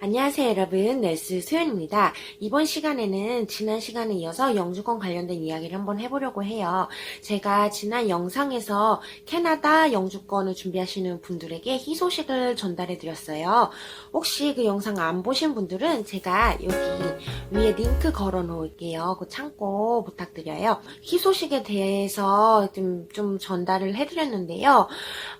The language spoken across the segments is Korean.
안녕하세요 여러분, 넬스 소연입니다. 이번 시간에는 지난 시간에 이어서 영주권 관련된 이야기를 한번 해보려고 해요. 제가 지난 영상에서 캐나다 영주권을 준비하시는 분들에게 희소식을 전달해 드렸어요. 혹시 그 영상 안 보신 분들은 제가 여기 위에 링크 걸어 놓을게요. 그 참고 부탁드려요. 희소식에 대해서 좀 전달을 해드렸는데요.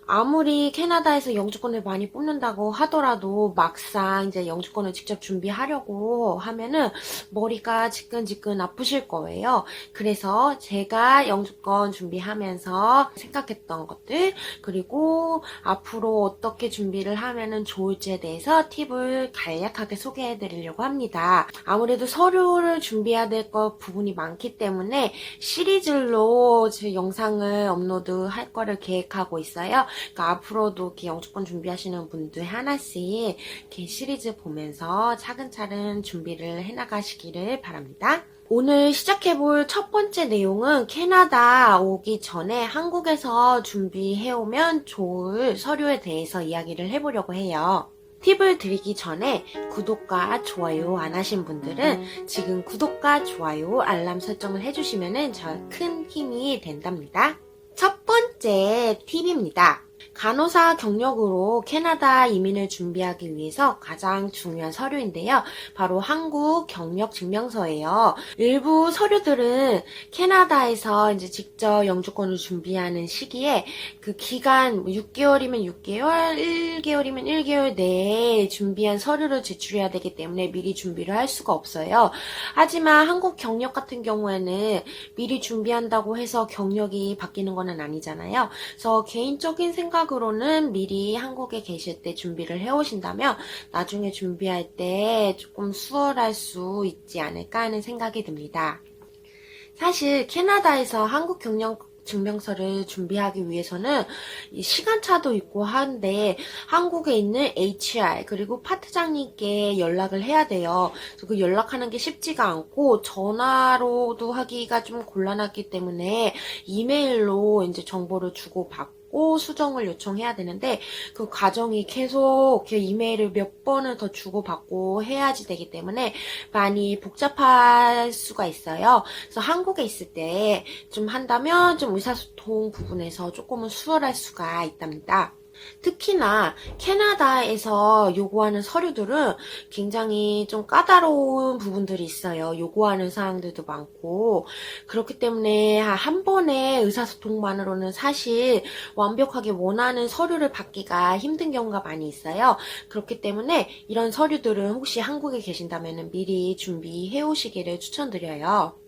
아무리 캐나다에서 영주권을 많이 뽑는다고 하더라도 막상 이제 영주권을 직접 준비하려고 하면은 머리가 지끈지끈 아프실 거예요. 그래서 제가 영주권 준비하면서 생각했던 것들, 그리고 앞으로 어떻게 준비를 하면은 좋을지에 대해서 팁을 간략하게 소개해 드리려고 합니다. 아무래도 서류를 준비해야 될 것 부분이 많기 때문에 시리즈로 제 영상을 업로드 할 거를 계획하고 있어요. 그러니까 앞으로도 이렇게 영주권 준비하시는 분들 하나씩 이렇게 시리즈 보면서 차근차근 준비를 해나가시기를 바랍니다. 오늘 시작해볼 첫 번째 내용은 캐나다 오기 전에 한국에서 준비해오면 좋을 서류에 대해서 이야기를 해보려고 해요. 팁을 드리기 전에 구독과 좋아요 안 하신 분들은 지금 구독과 좋아요, 알람 설정을 해주시면 저 큰 힘이 된답니다. 첫 번째 팁입니다. 간호사 경력으로 캐나다 이민을 준비하기 위해서 가장 중요한 서류인데요. 바로 한국 경력 증명서예요. 일부 서류들은 캐나다에서 이제 직접 영주권을 준비하는 시기에 그 기간 6개월이면 6개월, 1개월이면 1개월 내에 준비한 서류를 제출해야 되기 때문에 미리 준비를 할 수가 없어요. 하지만 한국 경력 같은 경우에는 미리 준비한다고 해서 경력이 바뀌는 건 아니잖아요. 그래서 개인적인 생각으로는 미리 한국에 계실 때 준비를 해오신다면 나중에 준비할 때 조금 수월할 수 있지 않을까 하는 생각이 듭니다. 사실 캐나다에서 한국 경력 증명서를 준비하기 위해서는 시간차도 있고 한데 한국에 있는 HR 그리고 파트장님께 연락을 해야 돼요. 그래서 그 연락하는 게 쉽지가 않고 전화로도 하기가 좀 곤란하기 때문에 이메일로 이제 정보를 주고받고 수정을 요청해야 되는데 그 과정이 계속 이메일을 몇 번을 더 주고받고 해야지 되기 때문에 많이 복잡할 수가 있어요. 그래서 한국에 있을 때 좀 한다면 좀 의사소통 부분에서 조금은 수월할 수가 있답니다. 특히나 캐나다에서 요구하는 서류들은 굉장히 좀 까다로운 부분들이 있어요. 요구하는 사항들도 많고 그렇기 때문에 한 번의 의사소통만으로는 사실 완벽하게 원하는 서류를 받기가 힘든 경우가 많이 있어요. 그렇기 때문에 이런 서류들은 혹시 한국에 계신다면 미리 준비해 오시기를 추천드려요.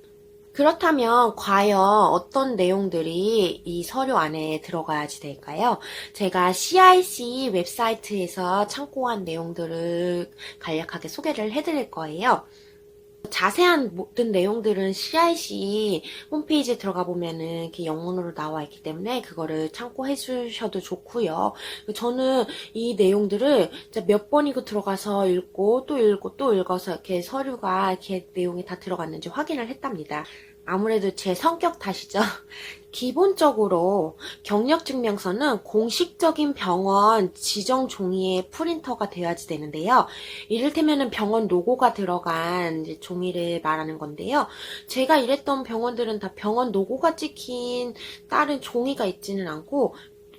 그렇다면 과연 어떤 내용들이 이 서류 안에 들어가야지 될까요? 제가 CIC 웹사이트에서 참고한 내용들을 간략하게 소개를 해드릴 거예요. 자세한 모든 내용들은 CIC 홈페이지에 들어가 보면은 이렇게 영문으로 나와 있기 때문에 그거를 참고해 주셔도 좋고요. 저는 이 내용들을 몇 번이고 들어가서 읽고 또 읽고 또 읽어서 이렇게 서류가 이렇게 내용이 다 들어갔는지 확인을 했답니다. 아무래도 제 성격 탓이죠. 기본적으로 경력증명서는 공식적인 병원 지정 종이의 프린터가 되어야지 되는데요. 이를테면 병원 로고가 들어간 종이를 말하는 건데요. 제가 일했던 병원들은 다 병원 로고가 찍힌 다른 종이가 있지는 않고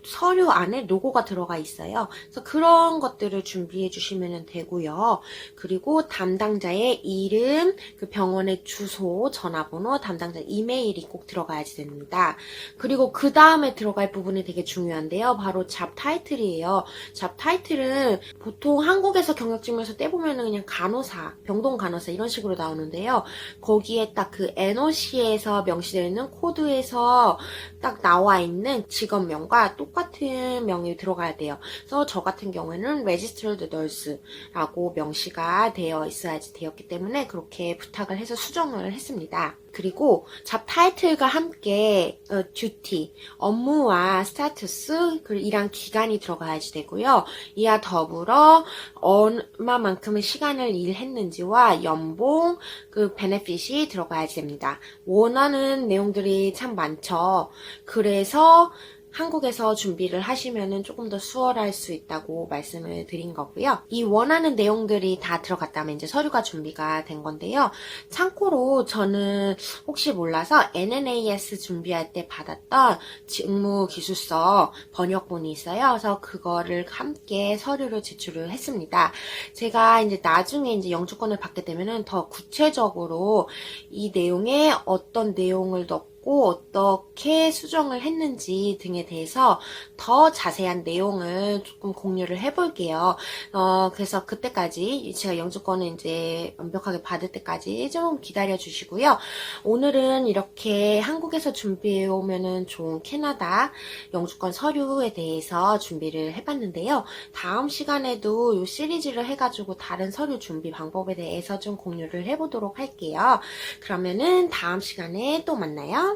서류 안에 로고가 들어가 있어요. 그래서 그런 것들을 준비해 주시면 되고요. 그리고 담당자의 이름, 그 병원의 주소, 전화번호, 담당자 이메일이 꼭 들어가야지 됩니다. 그리고 그 다음에 들어갈 부분이 되게 중요한데요. 바로 잡 타이틀이에요. 잡 타이틀은 보통 한국에서 경력증명서 떼보면 그냥 간호사, 병동 간호사 이런 식으로 나오는데요. 거기에 딱 그 NOC에서 명시되어 있는 코드에서 딱 나와 있는 직업명과 똑같은 명이 들어가야 돼요. 그래서 저 같은 경우에는 Registered Nurse라고 명시가 되어 있어야지 되었기 때문에 그렇게 부탁을 해서 수정을 했습니다. 그리고 잡 타이틀과 함께 duty, 업무와 스타투스, 그리고 일한 기간이 들어가야지 되고요. 이와 더불어 얼마만큼의 시간을 일했는지와 연봉, 그 베네핏이 들어가야지 됩니다. 원하는 내용들이 참 많죠. 그래서 한국에서 준비를 하시면은 조금 더 수월할 수 있다고 말씀을 드린 거고요. 이 원하는 내용들이 다 들어갔다면 이제 서류가 준비가 된 건데요. 참고로 저는 혹시 몰라서 NNAS 준비할 때 받았던 직무기술서 번역본이 있어요. 그래서 그거를 함께 서류를 제출을 했습니다. 제가 이제 나중에 이제 영주권을 받게 되면은 더 구체적으로 이 내용에 어떤 내용을 넣고 어떻게 수정을 했는지 등에 대해서 더 자세한 내용을 조금 공유를 해볼게요. 그래서 그때까지 제가 영주권을 이제 완벽하게 받을 때까지 좀 기다려 주시고요. 오늘은 이렇게 한국에서 준비해 오면은 좋은 캐나다 영주권 서류에 대해서 준비를 해봤는데요. 다음 시간에도 이 시리즈를 해가지고 다른 서류 준비 방법에 대해서 좀 공유를 해보도록 할게요. 그러면은 다음 시간에 또 만나요.